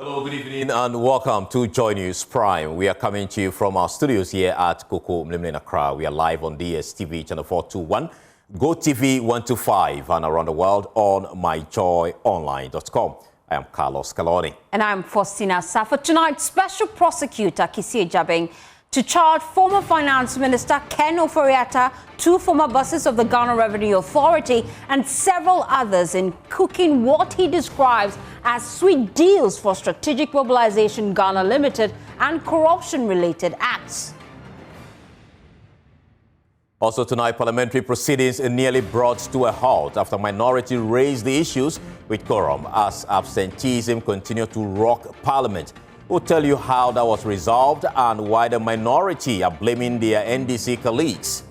Hello, good evening and welcome to Joy News Prime. We are coming to you from our studios here at Koko Mlimlin, Accra. We are live on DSTV channel 421, GoTV 125 and around the world on myjoyonline.com. I am Carlos Caloni. And I'm Faustina Safa. Tonight, Special Prosecutor Kisi Jabing to charge former Finance Minister Ken Ofori-Atta, 2 former bosses of the Ghana Revenue Authority, and several others in cooking what he describes as sweet deals for Strategic Mobilization Ghana Limited and corruption-related acts. Also tonight, parliamentary proceedings nearly brought to a halt after minority raised the issues with quorum as absenteeism continued to rock Parliament. We'll tell you how that was resolved and why the minority are blaming their NDC colleagues.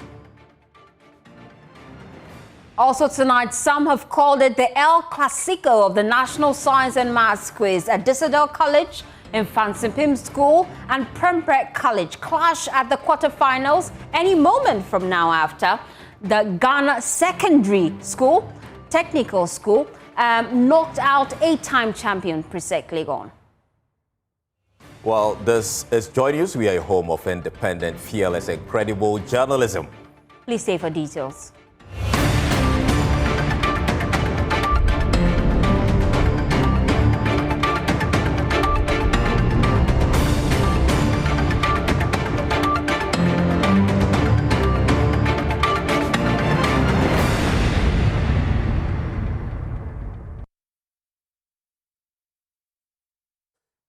Also tonight, some have called it the El Clasico of the National Science and Maths Quiz at Dissadel College, Infantsipim School and Prempeh College clash at the quarterfinals any moment from now after the Ghana Secondary School, Technical School, knocked out 8-time champion Prisek Legon. Well, this is Joy News. We are a home of independent, fearless and credible journalism. Please stay for details.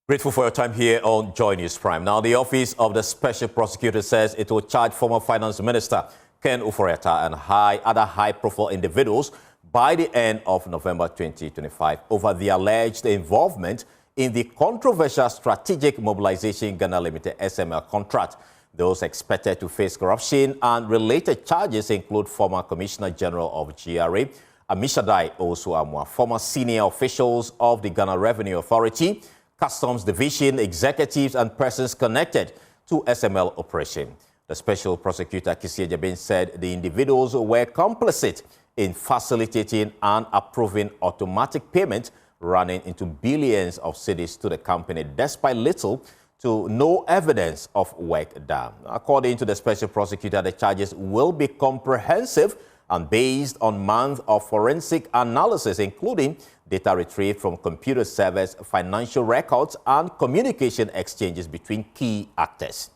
Grateful for your time here on Joy News Prime. Now, the Office of the Special Prosecutor says it will charge former Finance Minister Ken Ofori-Atta and other high-profile individuals by the end of November 2025 over the alleged involvement in the controversial Strategic Mobilization Ghana Limited SML contract. Those expected to face corruption and related charges include former Commissioner General of GRA, Amishadai Osu-Amwa, former senior officials of the Ghana Revenue Authority, Customs Division, executives and persons connected to SML operation. The Special Prosecutor Kisi Jabing said the individuals were complicit in facilitating and approving automatic payment running into billions of cedis to the company despite little to no evidence of work done. According to the Special Prosecutor, the charges will be comprehensive and based on months of forensic analysis, including data retrieved from computer servers, financial records, and communication exchanges between key actors.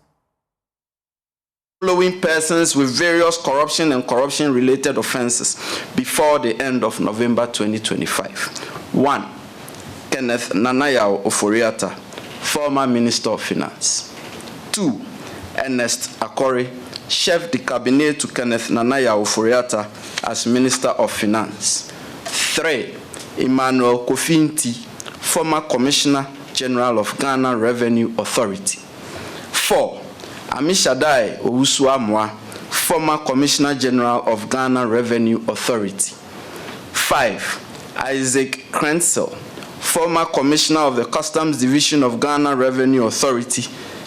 Following persons with various corruption and corruption-related offenses before the end of November 2025. 1. Kenneth Nanayao Ofori-Atta, former Minister of Finance. 2. Ernest Akori, Chef de Cabinet to Kenneth Nanayao Ofori-Atta as Minister of Finance. 3. Emmanuel Kofinti, former Commissioner General of Ghana Revenue Authority. 4. Amishadai Osu-Amwa, former Commissioner General of Ghana Revenue Authority. 5. Isaac Krenzel, former Commissioner of the Customs Division of Ghana Revenue Authority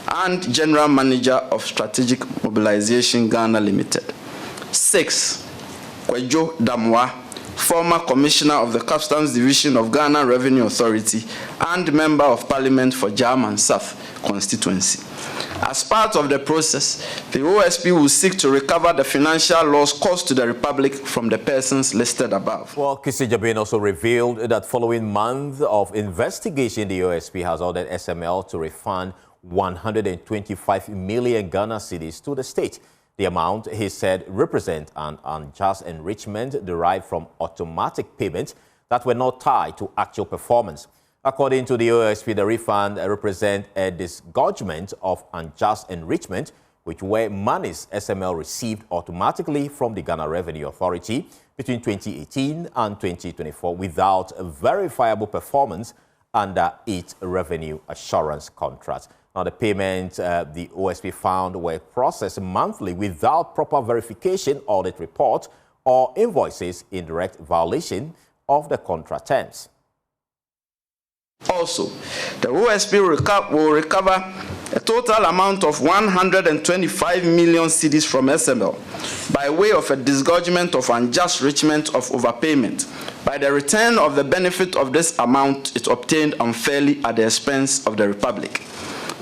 and General Manager of Strategic Mobilization Ghana Limited. 6. Kwejo Damwa, former Commissioner of the Customs Division of Ghana Revenue Authority and Member of Parliament for German South constituency. As part of the process, the OSP will seek to recover the financial loss caused to the Republic from the persons listed above. Well, Kisi Jabing also revealed that following months of investigation, the OSP has ordered SML to refund 125 million Ghana cedis to the state. The amount, he said, represents an unjust enrichment derived from automatic payments that were not tied to actual performance. According to the OSP, the refund represents a disgorgement of unjust enrichment, which were monies SML received automatically from the Ghana Revenue Authority between 2018 and 2024 without verifiable performance under its revenue assurance contracts. Now, the payments the OSP found were processed monthly without proper verification, audit report, or invoices in direct violation of the contract terms. Also, the OSP will recover a total amount of 125 million cedis from SML by way of a disgorgement of unjust enrichment of overpayment by the return of the benefit of this amount it obtained unfairly at the expense of the Republic.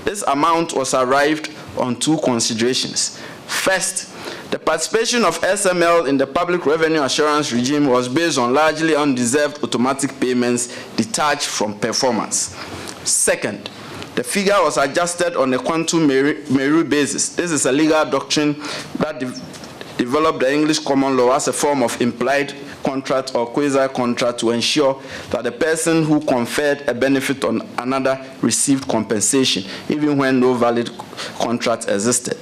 This amount was arrived on two considerations. First, the participation of SML in the public revenue assurance regime was based on largely undeserved automatic payments detached from performance. Second, the figure was adjusted on a quantum meru basis. This is a legal doctrine that developed the English common law as a form of implied contract or quasi-contract to ensure that the person who conferred a benefit on another received compensation, even when no valid contract existed.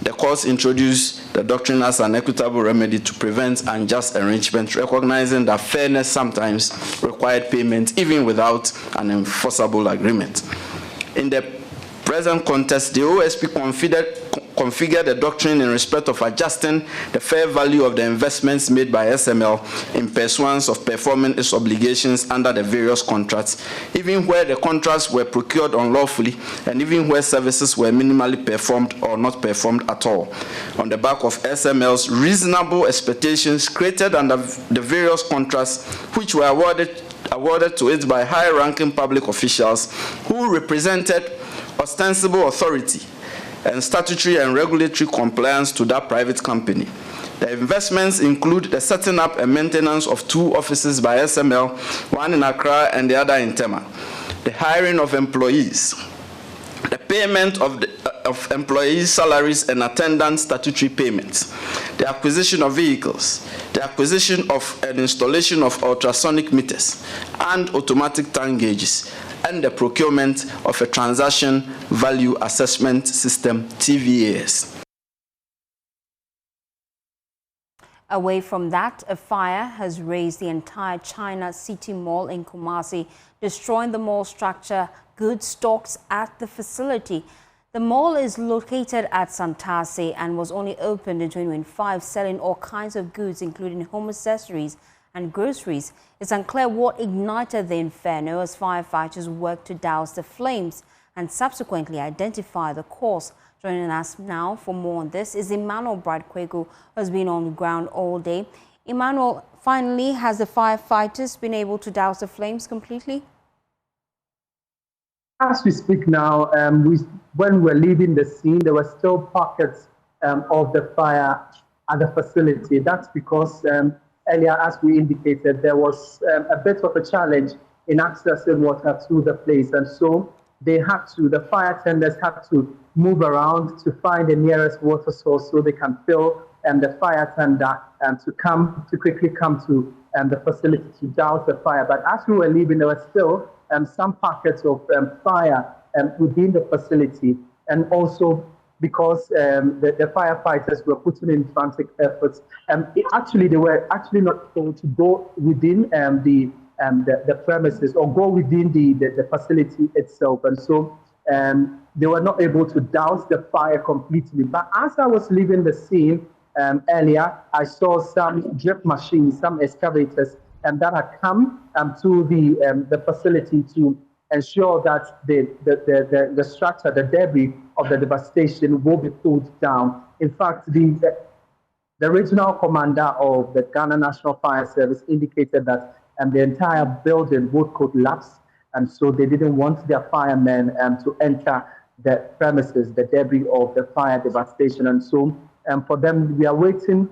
The courts introduced the doctrine as an equitable remedy to prevent unjust enrichment, recognizing that fairness sometimes required payment even without an enforceable agreement. In the present context, the OSP configured the doctrine in respect of adjusting the fair value of the investments made by SML in pursuance of performing its obligations under the various contracts, even where the contracts were procured unlawfully and even where services were minimally performed or not performed at all, on the back of SML's reasonable expectations created under the various contracts which were awarded to it by high-ranking public officials who represented ostensible authority and statutory and regulatory compliance to that private company. The investments include the setting up and maintenance of two offices by SML, one in Accra and the other in Tema, the hiring of employees, the payment of employees' salaries and attendant statutory payments, the acquisition of vehicles, the acquisition of and installation of ultrasonic meters and automatic tank gauges, and the procurement of a transaction value assessment system, TVAS. Away from that, a fire has razed the entire China City Mall in Kumasi, destroying the mall structure, goods stocks at the facility. The mall is located at Santase and was only opened in 2005, selling all kinds of goods, including home accessories and groceries. It's unclear what ignited the inferno as firefighters worked to douse the flames and subsequently identify the cause. Joining us now for more on this is Emmanuel Bradkwegu, who has been on the ground all day. Emmanuel, finally, has the firefighters been able to douse the flames completely? As we speak now, when we're leaving the scene, there were still pockets of the fire at the facility. That's because earlier, as we indicated, there was a bit of a challenge in accessing water to the place. And so the fire tenders had to move around to find the nearest water source so they can fill the fire tender to quickly come to the facility to douse the fire. But as we were leaving, there were still some pockets of fire within the facility. And also because the firefighters were putting in frantic efforts, they were actually not able to go within the premises or go within the facility itself. And so they were not able to douse the fire completely. But as I was leaving the scene earlier, I saw some drip machines, some excavators, that had come to the facility to ensure that the structure, the debris of the devastation will be pulled down. In fact, the regional commander of the Ghana National Fire Service indicated that the entire building would collapse, and so they didn't want their firemen to enter the premises, the debris of the fire devastation. And so for them, we are waiting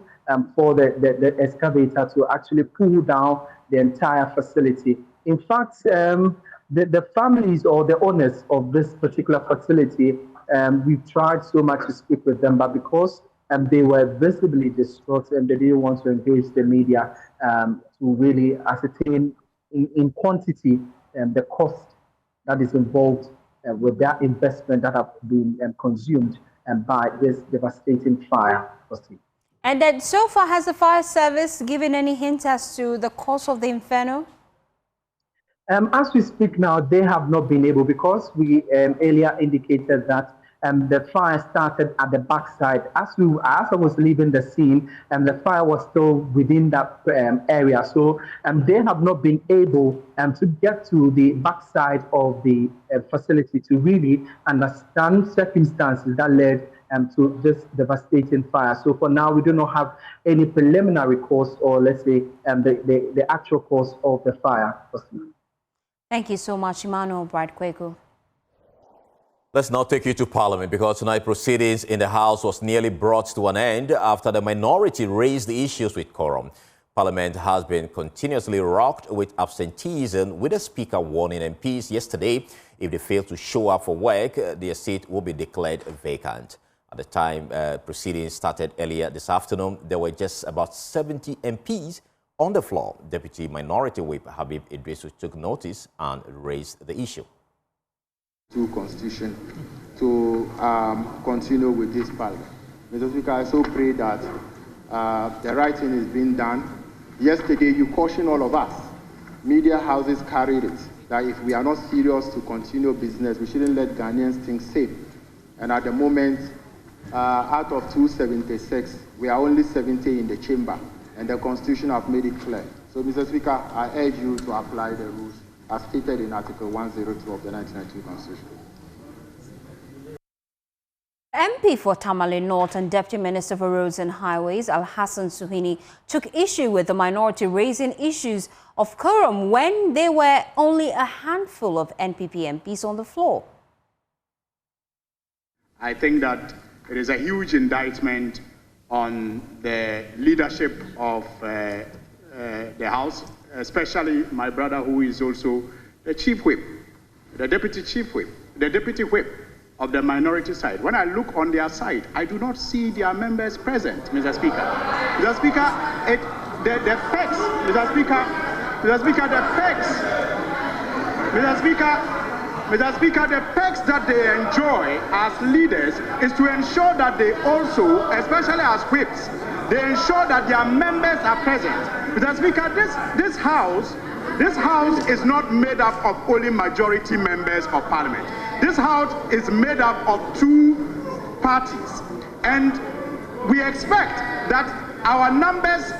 for the excavator to actually pull down the entire facility. In fact, the families or the owners of this particular facility, we've tried so much to speak with them, but because they were visibly distraught and they didn't want to engage the media to really ascertain in quantity the cost that is involved with that investment that have been consumed by this devastating fire. And then so far, has the fire service given any hint as to the cause of the inferno? As we speak now, they have not been able, because we earlier indicated that the fire started at the backside. As I was leaving the scene, the fire was still within that area. So they have not been able to get to the backside of the facility to really understand circumstances that led to this devastating fire. So for now, we do not have any preliminary cause, or let's say the actual cause of the fire. Thank you so much, Emmanuel Bright-Kweku. Let's now take you to Parliament, because tonight proceedings in the House was nearly brought to an end after the minority raised the issues with quorum. Parliament has been continuously rocked with absenteeism, with the Speaker warning MPs yesterday if they fail to show up for work, their seat will be declared vacant. At the time proceedings started earlier this afternoon, there were just about 70 MPs on the floor. Deputy Minority Whip Habib Idrisu took notice and raised the issue. To Constitution to continue with this parliament. Mr. Speaker, I so pray that the right thing is being done. Yesterday, you cautioned all of us. Media houses carried it, that if we are not serious to continue business, we shouldn't let Ghanaians think safe. And at the moment, out of 276, we are only 70 in the chamber, and the Constitution have made it clear. So, Mr. Speaker, I urge you to apply the rules as stated in Article 102 of the 1992 Constitution. MP for Tamale North and Deputy Minister for Roads and Highways, Al-Hassan Suhini, took issue with the minority raising issues of quorum when there were only a handful of NPP MPs on the floor. I think that it is a huge indictment on the leadership of the House, especially my brother, who is also the chief whip, the deputy chief whip, the deputy whip of the minority side. When I look on their side, I do not see their members present, Mr. Speaker. Mr. Speaker, the facts, Mr. Speaker, Mr. Speaker, the facts, Mr. Speaker, the perks that they enjoy as leaders is to ensure that they also, especially as whips, they ensure that their members are present. Mr. Speaker, this house is not made up of only majority members of Parliament. This house is made up of two parties, and we expect that our numbers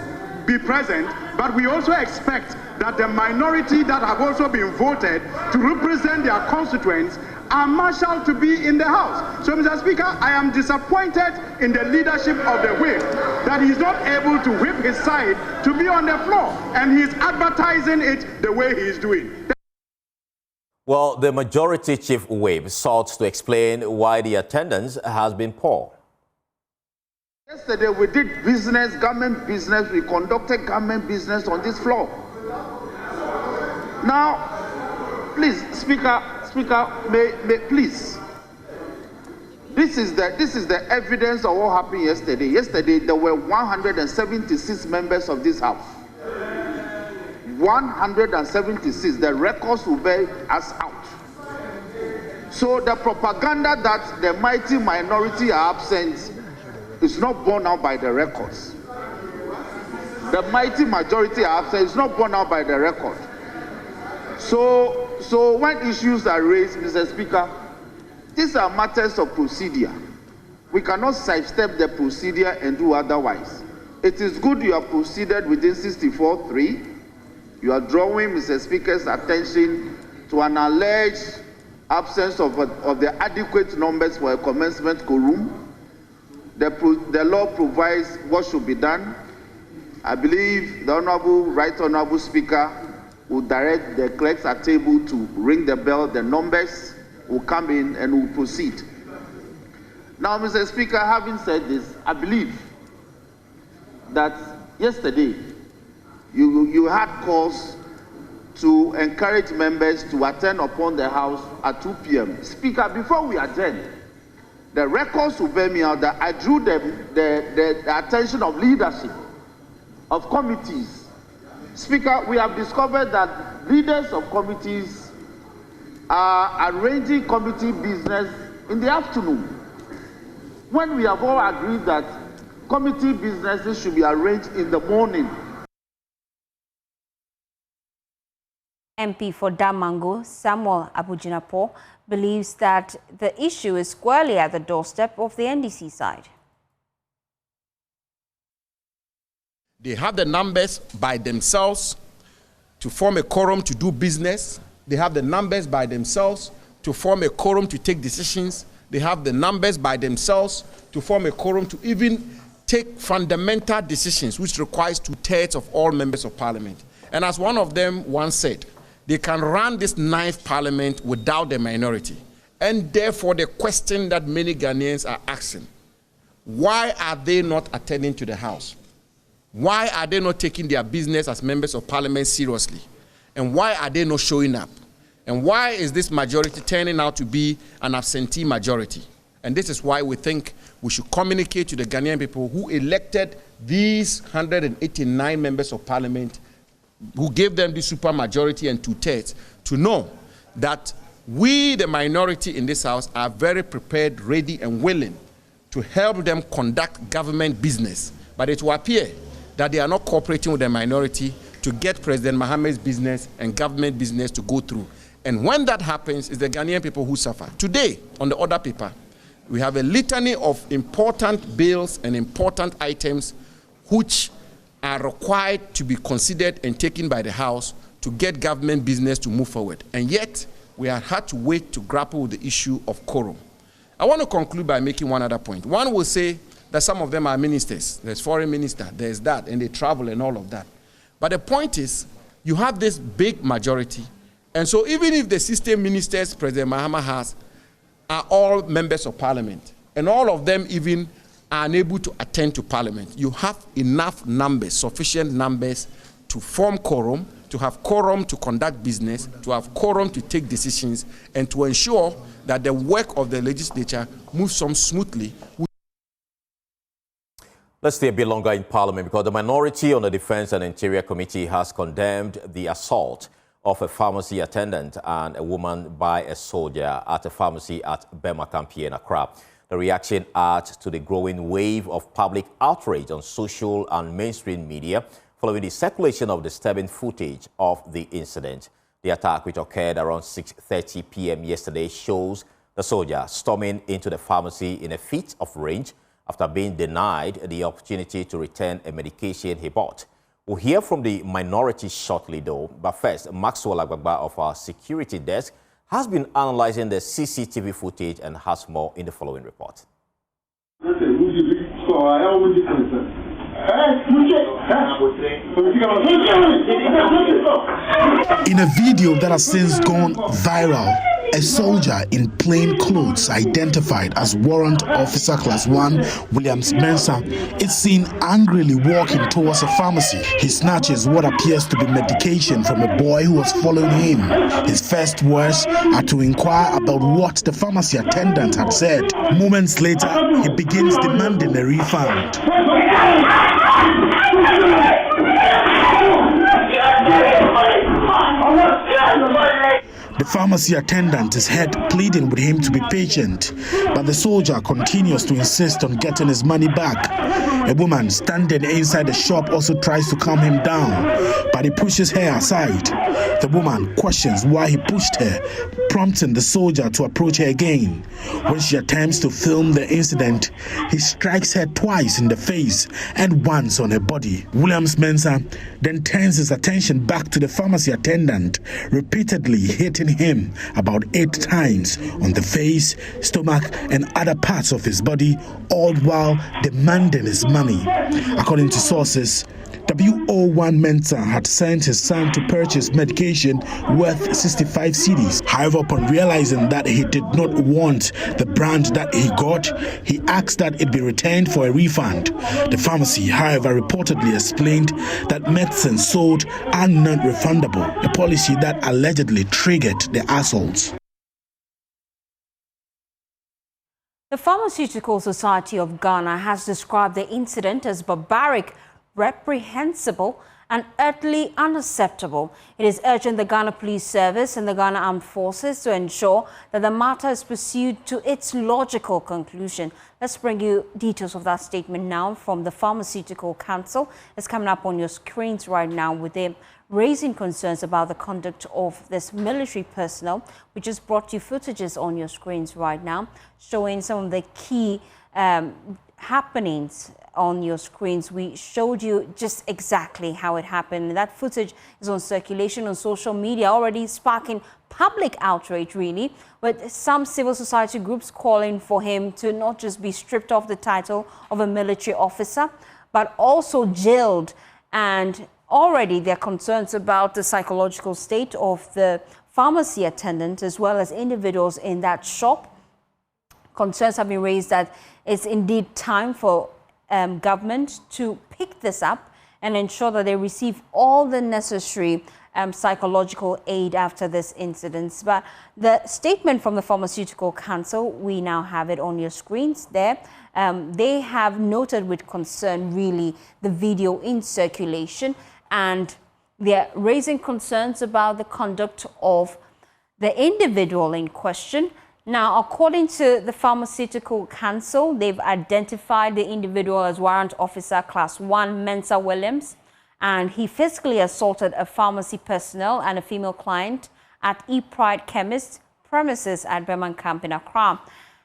be present, but we also expect that the minority that have also been voted to represent their constituents are marshaled to be in the House. So, Mr. Speaker, I am disappointed in the leadership of the whip that he's not able to whip his side to be on the floor, and he's advertising it the way he's doing. Well, the majority chief whip sought to explain why the attendance has been poor. Yesterday, we did business, government business. We conducted government business on this floor. Now, please, Speaker, please. This is the evidence of what happened yesterday. Yesterday, there were 176 members of this House. 176. The records will bear us out. So the propaganda that the mighty minority are absent is not borne out by the records. The mighty majority are absent is not borne out by the record. So when issues are raised, Mr. Speaker, these are matters of procedure. We cannot sidestep the procedure and do otherwise. It is good you have proceeded within 64(3). You are drawing Mr. Speaker's attention to an alleged absence of the adequate numbers for a commencement quorum. The law provides what should be done. I believe the Right Honourable Speaker will direct the clerks at table to ring the bell. The numbers will come in and will proceed. Now, Mr. Speaker, having said this, I believe that yesterday you had cause to encourage members to attend upon the House at 2 p.m. Speaker, before we adjourn, the records will bear me out that I drew the attention of leadership of committees. Speaker, we have discovered that leaders of committees are arranging committee business in the afternoon, when we have all agreed that committee businesses should be arranged in the morning. MP for Damango, Samuel Abujinapo, believes that the issue is squarely at the doorstep of the NDC side. They have the numbers by themselves to form a quorum to do business. They have the numbers by themselves to form a quorum to take decisions. They have the numbers by themselves to form a quorum to even take fundamental decisions, which requires 2/3 of all members of parliament. And as one of them once said, they can run this 9th parliament without the minority. And therefore, the question that many Ghanaians are asking, why are they not attending to the House? Why are they not taking their business as members of parliament seriously? And why are they not showing up? And why is this majority turning out to be an absentee majority? And this is why we think we should communicate to the Ghanaian people who elected these 189 members of parliament, who gave them the super majority and 2/3, to know that we, the minority in this House, are very prepared, ready, and willing to help them conduct government business. But it will appear that they are not cooperating with the minority to get President Mohammed's business and government business to go through. And when that happens, it's the Ghanaian people who suffer. Today, on the order paper, we have a litany of important bills and important items which are required to be considered and taken by the House to get government business to move forward. And yet, we have had to wait to grapple with the issue of quorum. I want to conclude by making one other point. One will say that some of them are ministers. There's foreign minister, there's that, and they travel and all of that. But the point is, you have this big majority, and so even if the system ministers President Mahama has are all members of parliament, and all of them even are unable to attend to parliament, you have enough numbers, sufficient numbers to form quorum, to have quorum to conduct business, to have quorum to take decisions, and to ensure that the work of the legislature moves on smoothly. Let's stay a bit longer in Parliament because the minority on the Defence and Interior Committee has condemned the assault of a pharmacy attendant and a woman by a soldier at a pharmacy at Burma Camp here in Accra. The reaction adds to the growing wave of public outrage on social and mainstream media following the circulation of disturbing footage of the incident. The attack, which occurred around 6:30 p.m. yesterday, shows the soldier storming into the pharmacy in a fit of rage after being denied the opportunity to return a medication he bought. We'll hear from the minority shortly, though. But first, Maxwell Agbagba of our security desk has been analyzing the CCTV footage and has more in the following report. In a video that has since gone viral, a soldier in plain clothes identified as Warrant Officer Class 1 Williams Mensah is seen angrily walking towards a pharmacy. He snatches what appears to be medication from a boy who was following him. His first words are to inquire about what the pharmacy attendant had said. Moments later, he begins demanding a refund. The pharmacy attendant is heard pleading with him to be patient, but the soldier continues to insist on getting his money back. A woman standing inside the shop also tries to calm him down, but he pushes her aside. The woman questions why he pushed her, prompting the soldier to approach her again. When she attempts to film the incident, he strikes her twice in the face and once on her body. Williams Mensah then turns his attention back to the pharmacy attendant, repeatedly hitting him about 8 times on the face, stomach, and other parts of his body, all while demanding his money. According to sources, WO1 Mensah had sent his son to purchase medication worth 65 cedis. However, upon realizing that he did not want the brand that he got, he asked that it be returned for a refund. The pharmacy, however, reportedly explained that medicines sold are non-refundable, a policy that allegedly triggered the assaults. The Pharmaceutical Society of Ghana has described the incident as barbaric, reprehensible and utterly unacceptable. It is urging the Ghana Police Service and the Ghana Armed Forces to ensure that the matter is pursued to its logical conclusion. Let's bring you details of that statement now from the Pharmaceutical Council. It's coming up on your screens right now with them raising concerns about the conduct of this military personnel. We just brought you footages on your screens right now, showing some of the key happenings on your screens. We showed you just exactly how it happened. That footage is on circulation on social media, already sparking public outrage, really, with some civil society groups calling for him to not just be stripped of the title of a military officer, but also jailed. And already there are concerns about the psychological state of the pharmacy attendant as well as individuals in that shop. Concerns have been raised that it's indeed time for government to pick this up and ensure that they receive all the necessary psychological aid after this incident. But the statement from the Pharmaceutical Council, we now have it on your screens there. They have noted with concern, really, the video in circulation, and they're raising concerns about the conduct of the individual in question. Now, according to the Pharmaceutical Council, they've identified the individual as Warrant Officer Class 1 Mensa Williams, and he physically assaulted a pharmacy personnel and a female client at E-Pride Chemist premises at Burma Camp in Accra.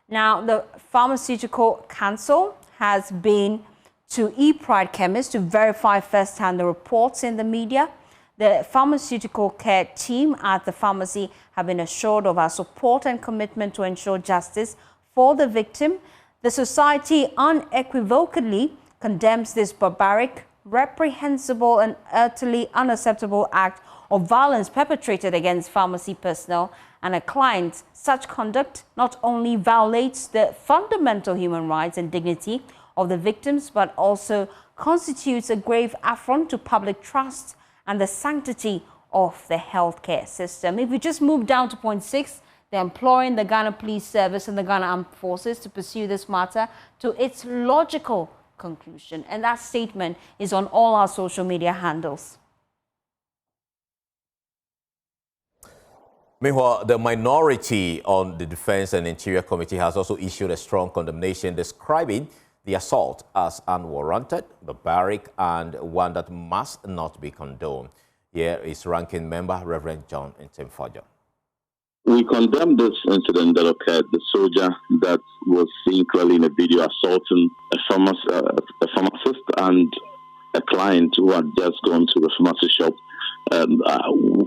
Now, the Pharmaceutical Council has been to E-Pride Chemist to verify firsthand the reports in the media. The pharmaceutical care team at the pharmacy have been assured of our support and commitment to ensure justice for the victim. The society unequivocally condemns this barbaric, reprehensible and utterly unacceptable act of violence perpetrated against pharmacy personnel and a client. Such conduct not only violates the fundamental human rights and dignity of the victims, but also constitutes a grave affront to public trust and the sanctity of the healthcare system. If we just move down to point 6, they're imploring the Ghana Police Service and the Ghana Armed Forces to pursue this matter to its logical conclusion. And that statement is on all our social media handles. Meanwhile, the minority on the Defense and Interior Committee has also issued a strong condemnation describing the assault as unwarranted, barbaric, and one that must not be condoned. Here is Ranking Member Reverend John Ntemfadjo. We condemn this incident that occurred, the soldier that was seen clearly in a video assaulting a pharmacist and a client who had just gone to the pharmacy shop.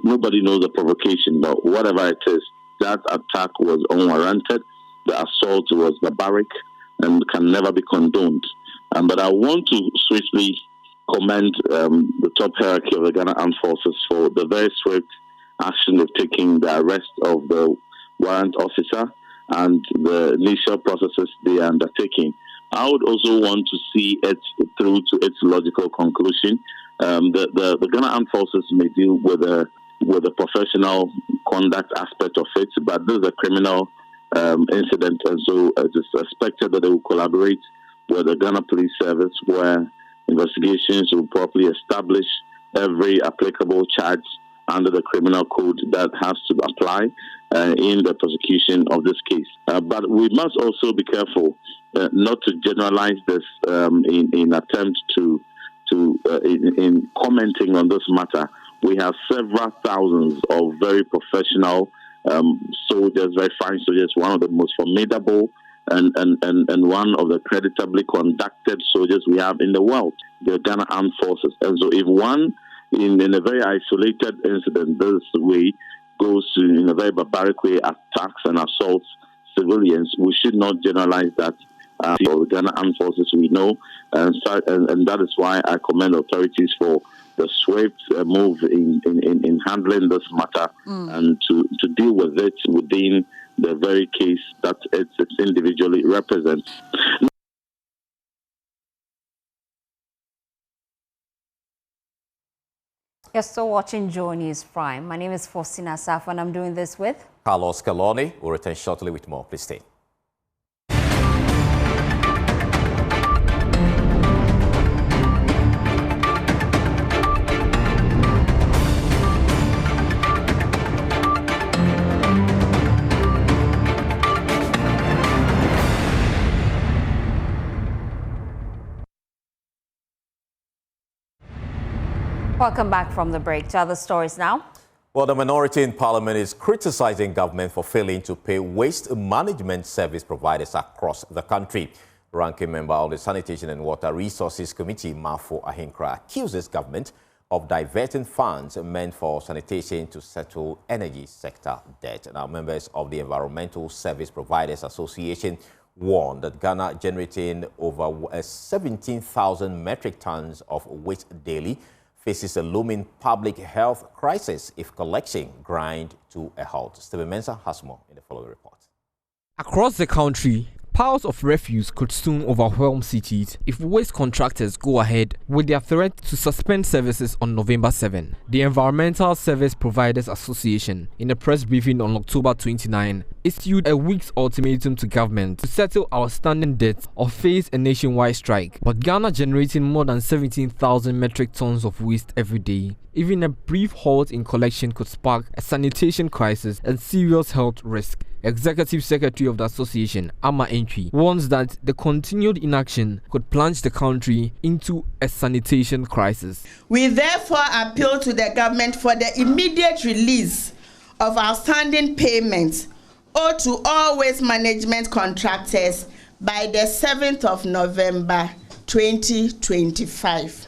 Nobody knows the provocation, but whatever it is, that attack was unwarranted. The assault was barbaric and can never be condoned. But I want to swiftly commend the top hierarchy of the Ghana Armed Forces for the very swift action they've taken, the arrest of the warrant officer and the initial processes they are undertaking. I would also want to see it through to its logical conclusion. The Ghana Armed Forces may deal with the professional conduct aspect of it, but this is a criminal incident, and so it is expected that they will collaborate with the Ghana Police Service, where investigations will properly establish every applicable charge under the criminal code that has to apply in the prosecution of this case. But we must also be careful not to generalize this in attempt in commenting on this matter. We have several thousands of very professional soldiers, very fine soldiers, one of the most formidable and one of the creditably conducted soldiers we have in the world, the Ghana Armed Forces. And so if one, in a very isolated incident this way, goes to, in a very barbaric way, attacks and assaults civilians, we should not generalize that. For the Ghana Armed Forces, we know, and that is why I commend authorities for the swift move in handling this matter and to deal with it within the very case that it individually represents. You're still watching Joy News Prime. My name is Faustina Saf, and I'm doing this with Carlos Caloni. We'll return shortly with more. Please stay. Welcome back from the break to other stories now. Well, the minority in Parliament is criticizing government for failing to pay waste management service providers across the country. Ranking member of the Sanitation and Water Resources Committee, Mafo Ahinkra, accuses government of diverting funds meant for sanitation to settle energy sector debt. Now, members of the Environmental Service Providers Association warned that Ghana generating over 17,000 metric tons of waste daily faces a looming public health crisis if collection grind to a halt. Stephen Mensah has more in the following report. Across the country, piles of refuse could soon overwhelm cities if waste contractors go ahead with their threat to suspend services on November 7. The Environmental Service Providers Association, in a press briefing on October 29, issued a week's ultimatum to government to settle outstanding debts or face a nationwide strike. But Ghana generating more than 17,000 metric tons of waste every day. Even a brief halt in collection could spark a sanitation crisis and serious health risk. Executive Secretary of the Association, Ama Entry, warns that the continued inaction could plunge the country into a sanitation crisis. We therefore appeal to the government for the immediate release of outstanding payments owed to all waste management contractors by the 7th of November 2025.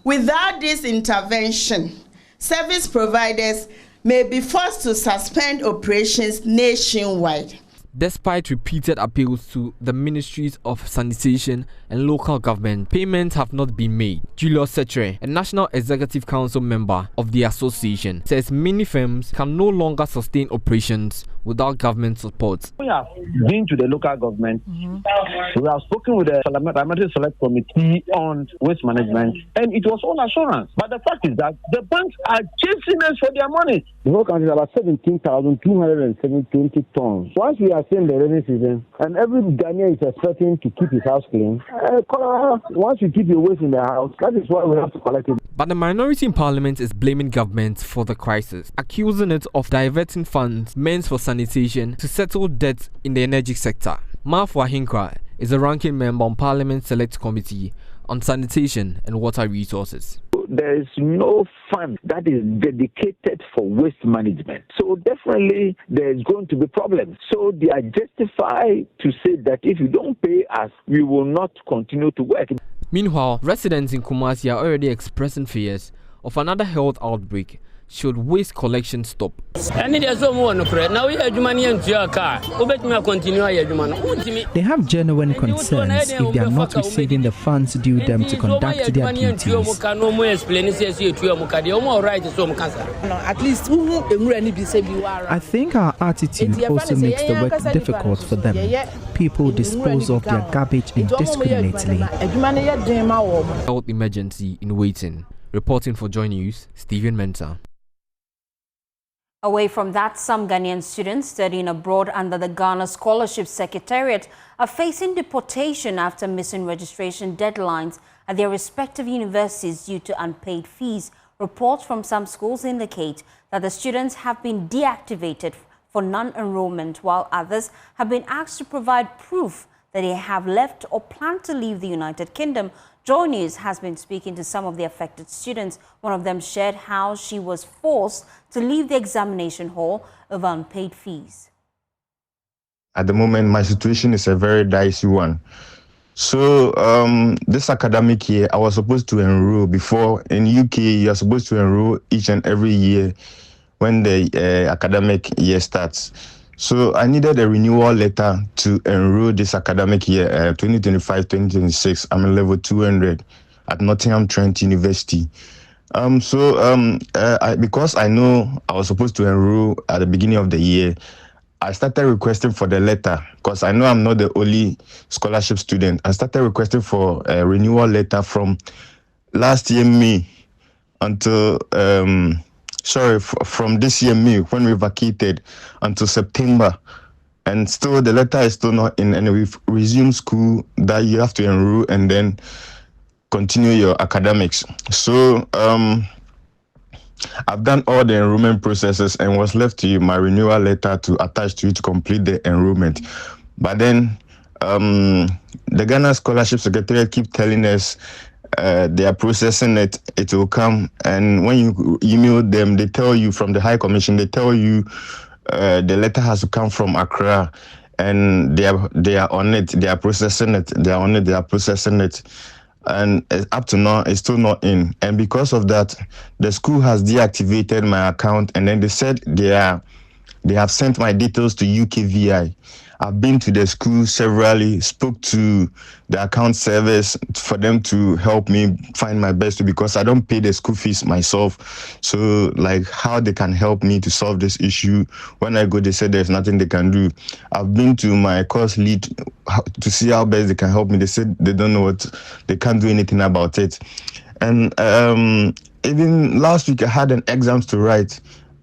Without this intervention, service providers may be forced to suspend operations nationwide. Despite repeated appeals to the ministries of sanitation and local government, payments have not been made. Julius Setre, a National Executive Council member of the association, says many firms can no longer sustain operations without government support. We have been to the local government. We have spoken with the Parliamentary Select Committee on Waste Management, and it was all assurance. But the fact is that the banks are chasing us for their money. The whole country is about 17,220 tons. Once we are seeing the rainy season, and every Ghanaian is expecting to keep his house clean, once you keep your waste in the house, that is why we have to collect it. But the minority in Parliament is blaming government for the crisis, accusing it of diverting funds meant for sanitation to settle debts in the energy sector. Mafo Ahinkra is a ranking member on Parliament Select Committee on Sanitation and Water Resources. There is no fund that is dedicated for waste management. So definitely there is going to be problems. So they are justified to say that if you don't pay us, we will not continue to work. Meanwhile, residents in Kumasi are already expressing fears of another health outbreak should waste collection stop. They have genuine concerns if they are not receiving the funds due them to conduct their duties. I think our attitude also makes the work difficult for them. People dispose of their garbage indiscriminately. Health emergency in waiting. Reporting for Joy News, Stephen Mensah. Away from that, some Ghanaian students studying abroad under the Ghana Scholarship Secretariat are facing deportation after missing registration deadlines at their respective universities due to unpaid fees. Reports from some schools indicate that the students have been deactivated for non-enrollment, while others have been asked to provide proof that they have left or plan to leave the United Kingdom. Joy News has been speaking to some of the affected students. One of them shared how she was forced to leave the examination hall over unpaid fees. At the moment, my situation is a very dicey one. So this academic year, I was supposed to enroll. Before in UK, you are supposed to enroll each and every year when the academic year starts. So I needed a renewal letter to enroll this academic year, 2025-2026. I'm in level 200 at Nottingham Trent University. Because I know I was supposed to enroll at the beginning of the year, I started requesting for the letter because I know I'm not the only scholarship student. I started requesting for a renewal letter from last year May until from this year May when we vacated until September, and still the letter is still not in, and we've resumed school that you have to enroll and then continue your academics. So I've done all the enrollment processes and was left to my renewal letter to attach to it to complete the enrollment. But then the Ghana Scholarship Secretariat keep telling us they are processing it. It will come, and when you email them, they tell you from the High Commission. They tell you the letter has to come from Accra, and they are on it. They are processing it. They are on it. They are processing it, and up to now, it's still not in. And because of that, the school has deactivated my account, and then they said they have sent my details to UKVI. I've been to the school severally, spoke to the account service for them to help me find my best, because I don't pay the school fees myself. So like how they can help me to solve this issue. When I go, they said there's nothing they can do. I've been to my course lead to see how best they can help me. They said they don't know they can't do anything about it. And even last week I had an exams to write.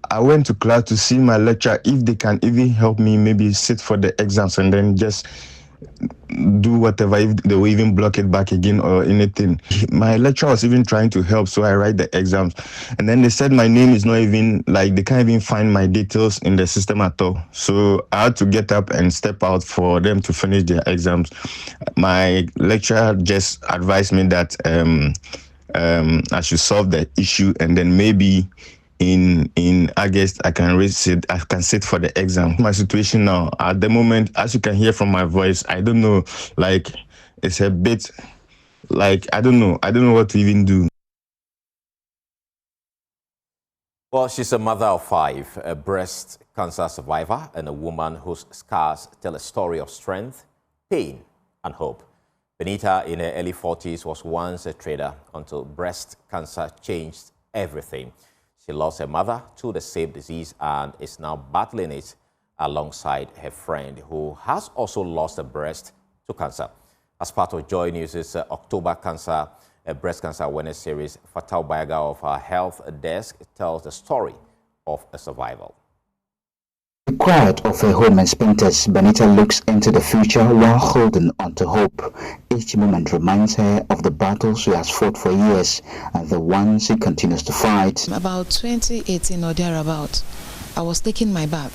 I went to class to see my lecturer if they can even help me maybe sit for the exams and then just do whatever, if they will even block it back again or anything. My lecturer was even trying to help, so I write the exams. And then they said my name is not even, like, they can't even find my details in the system at all. So I had to get up and step out for them to finish their exams. My lecturer just advised me that I should solve the issue, and then maybe in August I can sit for the exam. My situation now at the moment, as you can hear from my voice, I don't know, like it's a bit like I don't know what to even do. Well, she's a mother of 5, a breast cancer survivor, and a woman whose scars tell a story of strength, pain, and hope. Benita, in her early 40s, was once a trader until breast cancer changed everything. She lost her mother to the same disease and is now battling it alongside her friend, who has also lost a breast to cancer. As part of Joy News' October Breast Cancer Awareness Series, Fatal Bayaga of our Health Desk tells the story of a survival. Quiet of her home and Spintex, Benita looks into the future while holding on to hope. Each moment reminds her of the battles she has fought for years and the ones she continues to fight. About 2018 or thereabout, I was taking my bath.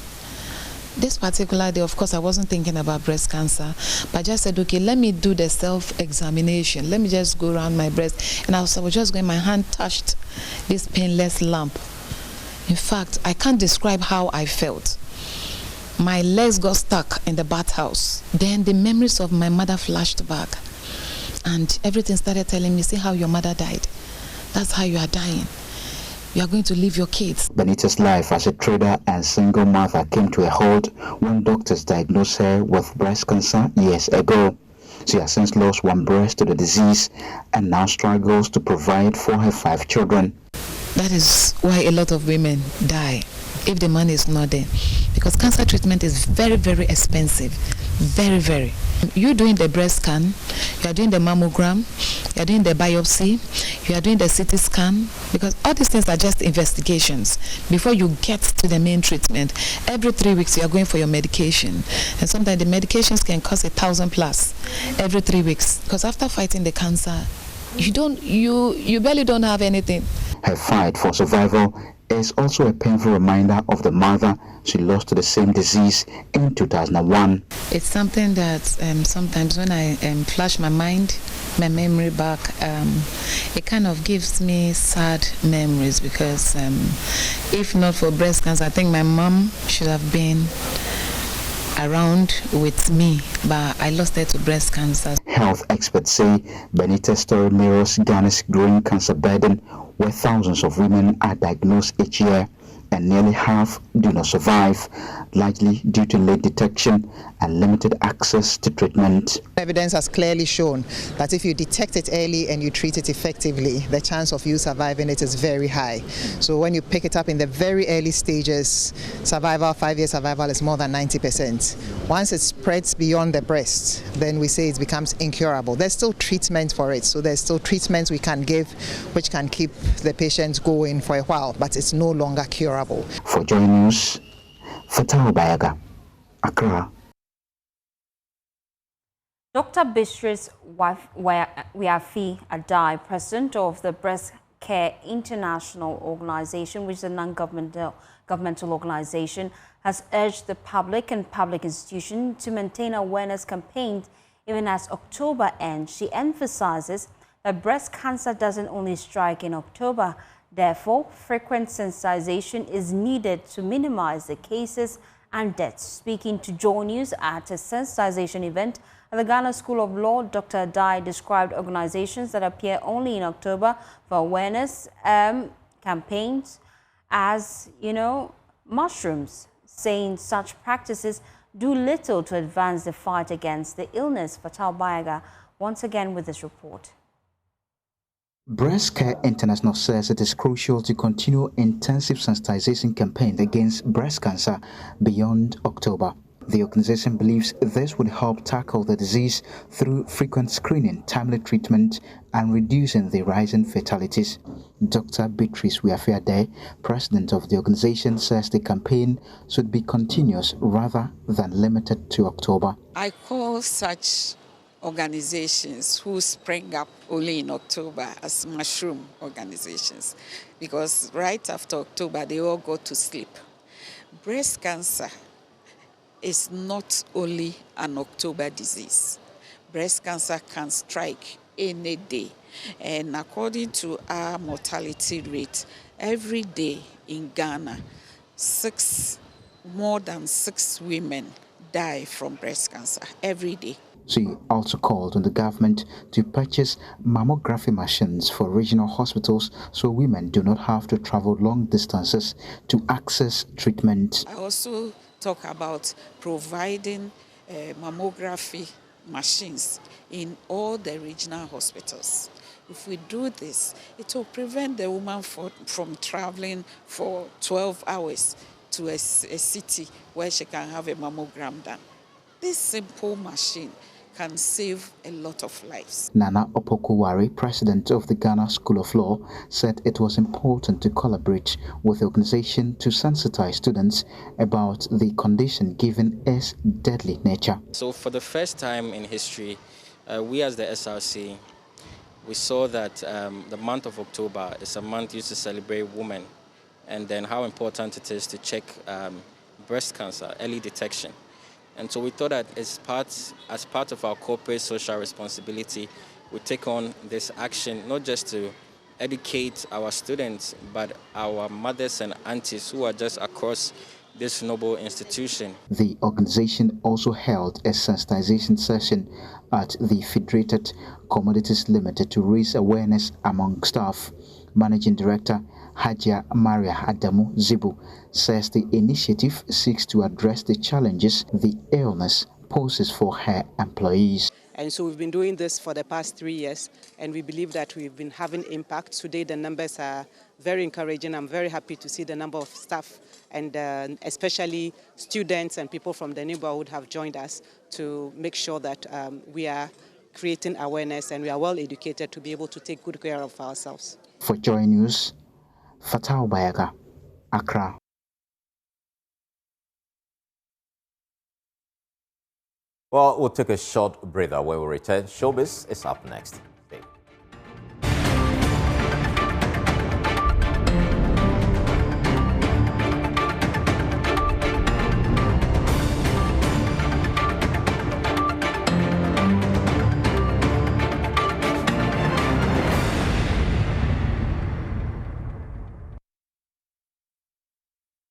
This particular day, of course, I wasn't thinking about breast cancer, but I just said, okay, let me do the self-examination. Let me just go around my breast. And I was just going, my hand touched this painless lump. In fact, I can't describe how I felt. My legs got stuck in the bathhouse. Then the memories of my mother flashed back. And everything started telling me, see how your mother died. That's how you are dying. You are going to leave your kids. Benita's life as a trader and single mother came to a halt when doctors diagnosed her with breast cancer years ago. She has since lost one breast to the disease and now struggles to provide for her 5 children. That is why a lot of women die if the money is not there, because cancer treatment is very, very expensive. Very, very. You're doing the breast scan, you are doing the mammogram, you are doing the biopsy, you are doing the CT scan, because all these things are just investigations before you get to the main treatment. Every 3 weeks you are going for your medication, and sometimes the medications can cost $1,000+ every 3 weeks, because after fighting the cancer, you barely don't have anything. Her fight for survival is also a painful reminder of the mother she lost to the same disease in 2001. It's something that sometimes when I flash my memory back, it kind of gives me sad memories, because if not for breast cancer, I think my mom should have been around with me, but I lost her to breast cancer. Health experts say Benita's story mirrors Ghana's growing cancer burden, where thousands of women are diagnosed each year and nearly half do not survive, largely due to late detection and limited access to treatment. Evidence has clearly shown that if you detect it early and you treat it effectively, the chance of you surviving it is very high. So when you pick it up in the very early stages, 5-year survival is more than 90%. Once it spreads beyond the breast, then we say it becomes incurable. There's still treatment for it, so there's still treatments we can give which can keep the patient going for a while, but it's no longer curable. For Joy News, Fatal Bayaga, Accra. Dr. Beatrice Wiafi Adai, president of the Breast Care International Organization, which is a non-governmental organization, has urged the public and public institutions to maintain awareness campaigns even as October ends. She emphasizes that breast cancer doesn't only strike in October. Therefore, frequent sensitization is needed to minimize the cases and deaths. Speaking to Joy News at a sensitization event at the Ghana School of Law, Dr. Dai described organizations that appear only in October for awareness campaigns as, mushrooms, saying such practices do little to advance the fight against the illness. Fatal Bayaga once again with this report. Breast Care International says it is crucial to continue intensive sensitization campaigns against breast cancer beyond October. The organization believes this would help tackle the disease through frequent screening, timely treatment, and reducing the rising fatalities. Dr. Beatrice Wiafiade, president of the organization, says the campaign should be continuous rather than limited to October. I call such organizations who spring up only in October as mushroom organizations, because right after October they all go to sleep. Breast cancer is not only an October disease. Breast cancer can strike any day, and according to our mortality rate, every day in Ghana, more than 6 women die from breast cancer every day. She also called on the government to purchase mammography machines for regional hospitals so women do not have to travel long distances to access treatment. I also talk about providing mammography machines in all the regional hospitals. If we do this, it will prevent the woman from traveling for 12 hours to a city where she can have a mammogram done. This simple machine can save a lot of lives. Nana Opokuwari, president of the Ghana School of Law, said it was important to collaborate with the organization to sensitize students about the condition given its deadly nature. So for the first time in history, we as the SRC, we saw that the month of October is a month used to celebrate women, and then how important it is to check breast cancer, early detection. And so we thought that as part of our corporate social responsibility, we take on this action, not just to educate our students, but our mothers and aunties who are just across this noble institution. The organization also held a sensitization session at the Federated Commodities Limited to raise awareness among staff. Managing Director Hajia Maria Adamu Zibu says the initiative seeks to address the challenges the illness poses for her employees. And so we've been doing this for the past 3 years, and we believe that we've been having impact. Today the numbers are very encouraging. I'm very happy to see the number of staff and especially students and people from the neighborhood have joined us to make sure that we are creating awareness and we are well educated to be able to take good care of ourselves. For Joy News, Fatal Bayaga, Accra. Well, we'll take a short breather. When we return, Showbiz is up next.